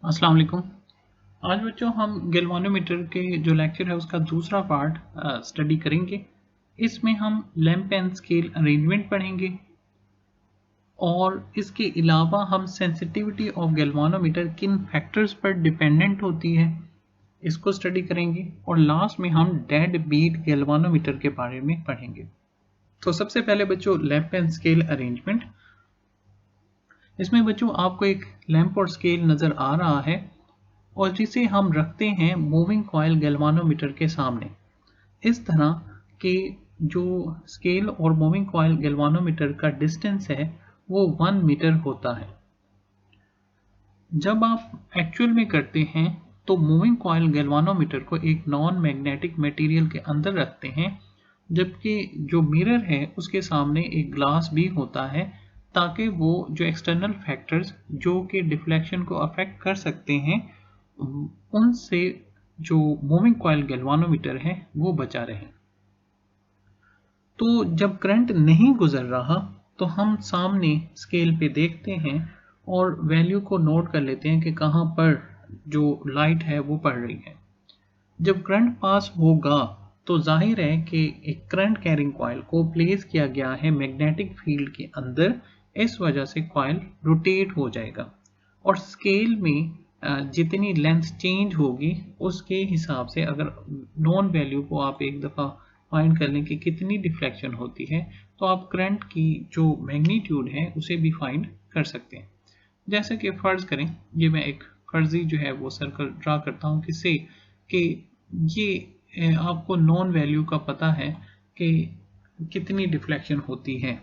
अस्सलाम वालेकुम। आज बच्चों हम गैल्वानोमीटर के जो लेक्चर है उसका दूसरा पार्ट स्टडी करेंगे। इसमें हम लैंप एंड स्केल अरेंजमेंट पढ़ेंगे और इसके अलावा हम सेंसिटिविटी ऑफ गैल्वानोमीटर किन फैक्टर्स पर डिपेंडेंट होती है इसको स्टडी करेंगे और लास्ट में हम डेड बीट गैल्वानोमीटर के बारे में पढ़ेंगे। तो सबसे पहले बच्चों लैंप एंड स्केल अरेंजमेंट। इसमें बच्चों आपको एक लैंप और स्केल नज़र आ रहा है और जिसे हम रखते हैं मूविंग कॉइल गैल्वानोमीटर के सामने। इस तरह के जो स्केल और मूविंग कॉइल गैल्वानोमीटर का डिस्टेंस है वो 1 मीटर होता है। जब आप एक्चुअल में करते हैं तो मूविंग कॉइल गैल्वानोमीटर को एक नॉन मैग्नेटिक मटेरियल के अंदर रखते हैं, जबकि जो मिरर है उसके सामने एक ग्लास भी होता है ताकि वो जो एक्सटर्नल फैक्टर्स जो कि डिफ्लेक्शन को अफेक्ट कर सकते हैं उनसे जो मूविंग कॉइल गैल्वानोमीटर है वो बचा रहे। तो जब करंट नहीं गुजर रहा तो हम सामने स्केल पे देखते हैं और वैल्यू को नोट कर लेते हैं कि कहाँ पर जो लाइट है वो पड़ रही है। जब करंट पास होगा तो जाहिर है कि एक करंट कैरिंग कॉइल को प्लेस किया गया है मैग्नेटिक फील्ड के अंदर, इस वजह से कॉइल रोटेट हो जाएगा और स्केल में जितनी लेंथ चेंज होगी उसके हिसाब से अगर नॉन वैल्यू को आप एक दफ़ा फाइंड कर लें कि कितनी डिफ्लेक्शन होती है तो आप करंट की जो मैग्नीट्यूड है उसे भी फाइंड कर सकते हैं। जैसे कि फ़र्ज़ करें ये मैं एक फर्जी जो है वो सर्कल ड्रा करता हूँ किससे कि ये आपको नॉन वैल्यू का पता है कि कितनी डिफ्लेक्शन होती है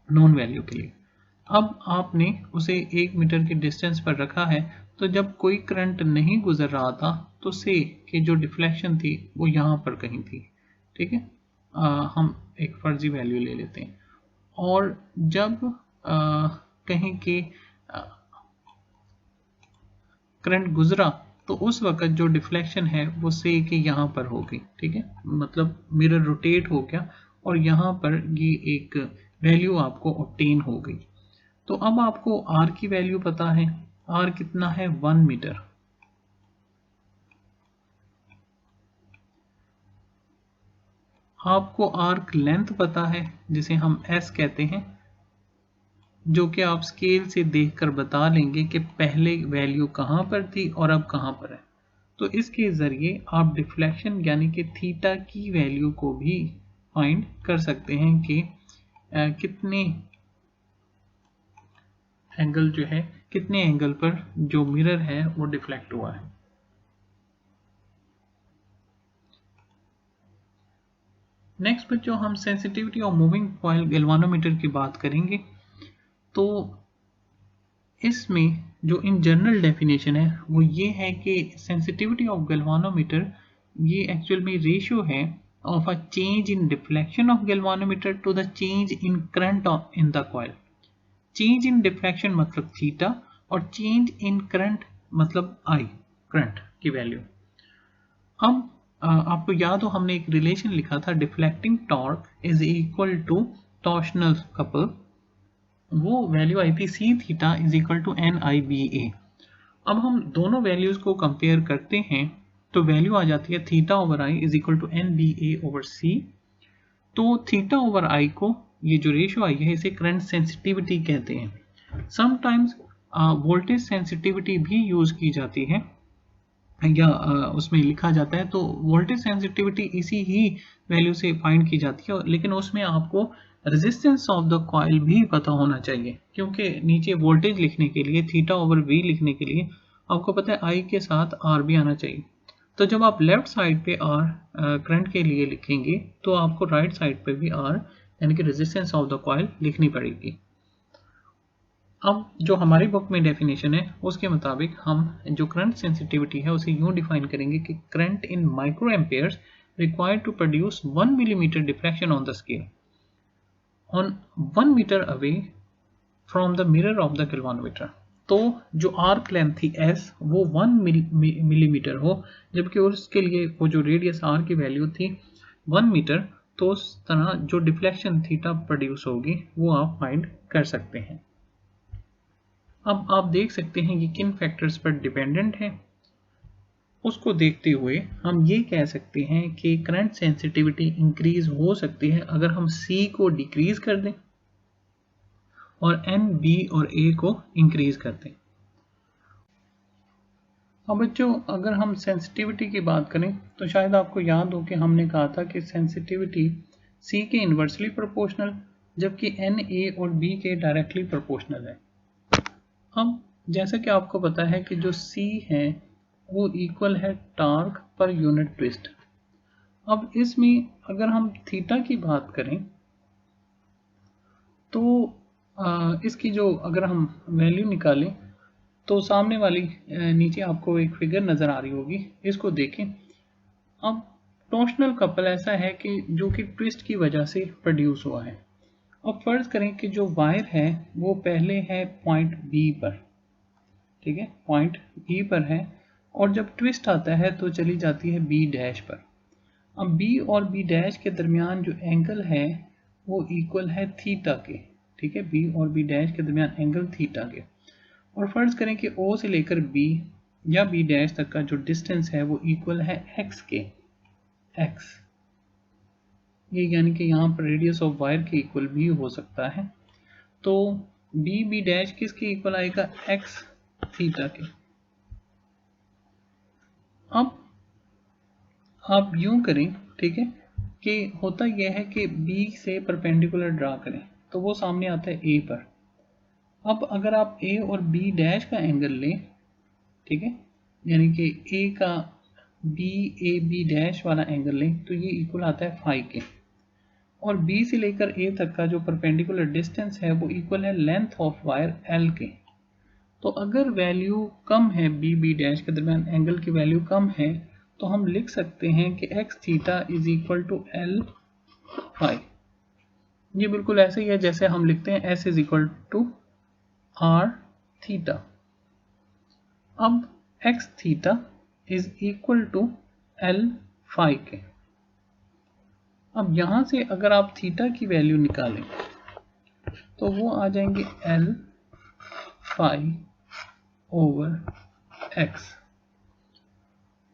नॉन वैल्यू के लिए। अब आपने उसे 1 मीटर के डिस्टेंस पर रखा है तो जब कोई करंट नहीं गुजर रहा था तो से कि जो डिफ्लेक्शन थी वो यहाँ पर कहीं थी। ठीक है, हम एक फर्जी वैल्यू ले लेते हैं और जब कहीं के करंट गुजरा तो उस वक्त जो डिफ्लेक्शन है वो से के यहाँ पर होगी। ठीक है, मतलब मिरर रोटेट हो गया और यहाँ पर ये एक वैल्यू आपको ऑब्टेन हो गई। तो अब आपको R की वैल्यू पता है, R कितना है 1 मीटर। आपको आर्क लेंथ पता है जिसे हम S कहते हैं, जो कि आप स्केल से देखकर बता लेंगे कि पहले वैल्यू कहाँ पर थी और अब कहाँ पर है। तो इसके ज़रिए आप डिफ्लेक्शन यानी कि थीटा की वैल्यू को भी फाइंड कर सकते हैं कि कितने एंगल जो है कितने एंगल पर जो मिरर है वो डिफ्लेक्ट हुआ है। नेक्स्ट बच्चों हम sensitivity of moving coil galvanometer की बात करेंगे। तो इसमें जो इन जनरल डेफिनेशन है वो ये है कि सेंसिटिविटी ऑफ गैल्वानोमीटर ये एक्चुअल में रेशियो है of a change in deflection of galvanometer to the change in current in the coil. Change in deflection मतलब थीटा और चेंज इन करंट मतलब आई, करंट की वैल्यू। अब आपको याद हो हमने एक रिलेशन लिखा था deflecting torque is equal to torsional couple, वो वैल्यू आई थी C theta is equal to N I B A. अब हम दोनों वैल्यूज को कंपेयर करते हैं तो वैल्यू आ जाती है theta over I is equal to N B A over C. तो थीटा ओवर आई को ये जो रेशियो आई है इसे करंट सेंसिटिविटी कहते हैं। समटाइम्स वोल्टेज सेंसिटिविटी भी यूज की जाती है या उसमें लिखा जाता है। तो वोल्टेज सेंसिटिविटी इसी ही वैल्यू से फाइंड की जाती है, लेकिन उसमें आपको रेजिस्टेंस ऑफ द कॉइल भी पता होना चाहिए क्योंकि नीचे वोल्टेज लिखने के लिए थीटा ओवर वी लिखने के लिए आपको पता है आई के साथ आर भी आना चाहिए। तो जब आप लेफ्ट साइड पे आर करंट के लिए लिखेंगे तो आपको राइट साइड पे भी आर यानी कि रेजिस्टेंस ऑफ द कॉइल लिखनी पड़ेगी। अब जो हमारी बुक में डेफिनेशन है उसके मुताबिक हम जो करंट सेंसिटिविटी है उसे यूं डिफाइन करेंगे कि current in micro amperes required to produce 1 millimetre deflection on the scale on 1 metre away from the mirror of the galvanometer. तो जो आर्क लेंथ थी एस वो 1 मिलीमीटर हो, जबकि उसके लिए वो जो रेडियस आर की वैल्यू थी 1 मीटर, तो उस तरह जो डिफ्लेक्शन थीटा प्रोड्यूस होगी वो आप फाइंड कर सकते हैं। अब आप देख सकते हैं कि किन फैक्टर्स पर डिपेंडेंट है। उसको देखते हुए हम ये कह सकते हैं कि करंट सेंसिटिविटी इंक्रीज हो सकती है अगर हम C को डिक्रीज कर दें और N, B और A को इंक्रीज कर दें। अब बच्चों, अगर हम सेंसिटिविटी की बात करें तो शायद आपको याद हो कि हमने कहा था कि सेंसिटिविटी C के इन्वर्सली प्रोपोर्शनल जबकि N, A और B के डायरेक्टली प्रोपोर्शनल है। अब जैसा कि आपको पता है कि जो C है वो इक्वल है टॉर्क पर यूनिट ट्विस्ट। अब इसमें अगर हम थीटा की बात करें तो इसकी जो अगर हम वैल्यू निकालें तो सामने वाली नीचे आपको एक फिगर नज़र आ रही होगी, इसको देखें। अब टॉर्शनल कपल ऐसा है कि जो कि ट्विस्ट की वजह से प्रोड्यूस हुआ है। अब फर्ज करें कि जो वायर है वो पहले है पॉइंट बी पर, ठीक है, पॉइंट बी पर है और जब ट्विस्ट आता है तो चली जाती है बी डैश पर। अब बी और बी डैश के दरमियान जो एंगल है वो इक्वल है थीटा के, ठीक है, बी और बी डैश के दरमियान एंगल थीटा के। और फर्ज करें कि ओ से लेकर बी या बी डैश तक का जो डिस्टेंस है वो इक्वल है एक्स के, एक्स, ये यानी कि यहाँ पर रेडियस ऑफ वायर के इक्वल भी हो सकता है। तो बी बी डैश किसके इक्वल आएगा, एक्स थीटा के। अब आप यूं करें, ठीक है, कि होता यह है कि बी से परपेंडिकुलर ड्रा करें तो वो सामने आता है ए पर। अब अगर आप ए और बी डैश का एंगल लें, ठीक है, यानी कि ए का बी ए बी डैश वाला एंगल लें तो ये इक्वल आता है फाई के और बी से लेकर ए तक का जो परपेंडिकुलर डिस्टेंस है वो इक्वल है लेंथ ऑफ वायर एल के। तो अगर वैल्यू कम है बी बी डैश के दरमियान एंगल की वैल्यू कम है तो हम लिख सकते हैं कि X theta is equal to L phi. ये बिल्कुल ऐसे ही है जैसे हम लिखते हैं S is equal to R theta. अब X theta is equal to L phi के। अब यहां से अगर आप थीटा की वैल्यू निकालें तो वो आ जाएंगे एल फाई ओवर एक्स।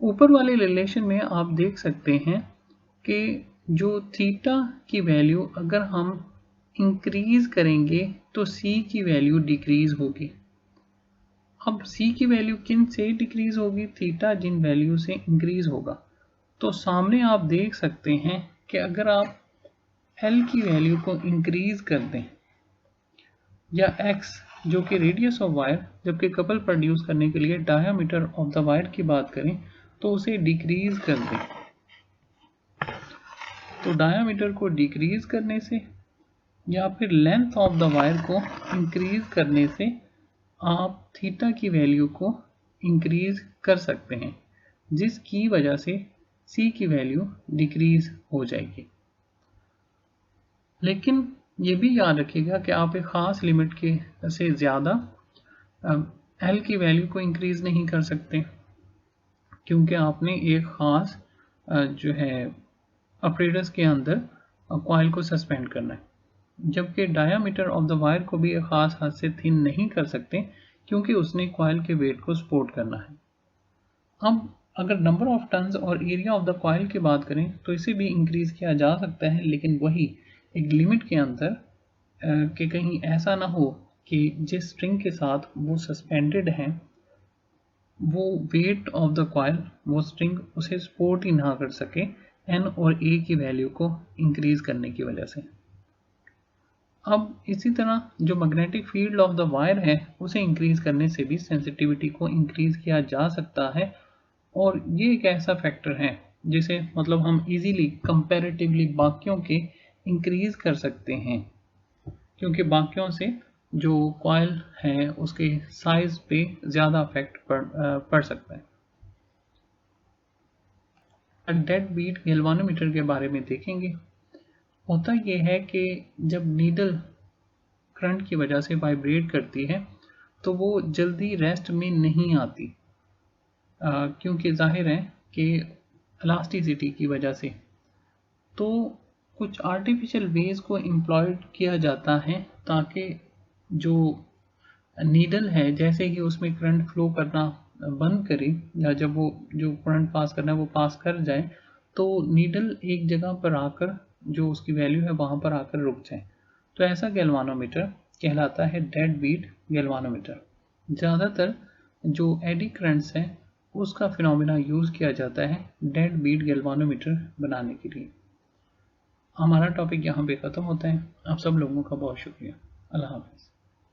ऊपर वाले रिलेशन में आप देख सकते हैं कि जो थीटा की वैल्यू अगर हम इंक्रीज करेंगे तो सी की वैल्यू डिक्रीज होगी। अब सी की वैल्यू किन से डिक्रीज होगी, थीटा जिन वैल्यू से इंक्रीज होगा। तो सामने आप देख सकते हैं कि अगर आप एल की वैल्यू को इंक्रीज कर दें या एक्स जो कि रेडियस ऑफ वायर जबकि कपल प्रोड्यूस करने के लिए डायामीटर ऑफ द वायर की बात करें तो उसे डिक्रीज कर दें, तो डायामीटर को डिक्रीज करने से या फिर लेंथ ऑफ द वायर को इंक्रीज करने से आप थीटा की वैल्यू को इंक्रीज कर सकते हैं जिसकी वजह से सी की वैल्यू डिक्रीज हो जाएगी। लेकिन ये भी याद रखिएगा कि आप एक ख़ास लिमिट के से ज़्यादा एल की वैल्यू को इंक्रीज नहीं कर सकते क्योंकि आपने एक ख़ास जो है अपरेटस के अंदर कॉइल को सस्पेंड करना है, जबकि डायामीटर ऑफ द वायर को भी एक ख़ास हद से थिन नहीं कर सकते क्योंकि उसने कॉइल के वेट को सपोर्ट करना है। अब अगर नंबर ऑफ टर्न्स और एरिया ऑफ द कॉइल की बात करें तो इसे भी इंक्रीज किया जा सकता है, लेकिन वही एक लिमिट के अंदर कि कहीं ऐसा ना हो कि जिस स्ट्रिंग के साथ वो सस्पेंडेड हैं वो वेट ऑफ द कॉइल वो स्ट्रिंग उसे सपोर्ट ही ना कर सके एन और ए की वैल्यू को इंक्रीज करने की वजह से। अब इसी तरह जो magnetic field of the wire है उसे इंक्रीज करने से भी सेंसिटिविटी को इंक्रीज किया जा सकता है और ये एक ऐसा फैक्टर है जिसे मतलब हम इजीली कंपैरेटिवली बाकियों के इंक्रीज कर सकते हैं क्योंकि बाकियों से जो कॉइल है उसके साइज पे ज़्यादा इफेक्ट पड़ सकता है। डेड बीट गैल्वानोमीटर के बारे में देखेंगे। होता यह है कि जब नीडल करंट की वजह से वाइब्रेट करती है तो वो जल्दी रेस्ट में नहीं आती क्योंकि जाहिर है कि इलास्टिसिटी की वजह से। तो कुछ आर्टिफिशियल वेज को एम्प्लॉयड किया जाता है ताकि जो नीडल है, जैसे कि उसमें करंट फ्लो करना बंद करे, या जब वो जो करंट पास करना है वो पास कर जाए, तो नीडल एक जगह पर आकर जो उसकी वैल्यू है वहाँ पर आकर रुक जाए, तो ऐसा गैल्वानोमीटर कहलाता है डेड बीट गैल्वानोमीटर। ज़्यादातर जो एडी करंट्स हैं उसका फिनोमिना यूज़ किया जाता है डेड बीट गैल्वानोमीटर बनाने के लिए। हमारा टॉपिक यहाँ पे ख़त्म होता है। आप सब लोगों का बहुत शुक्रिया। अल्लाह हाफ़िज़।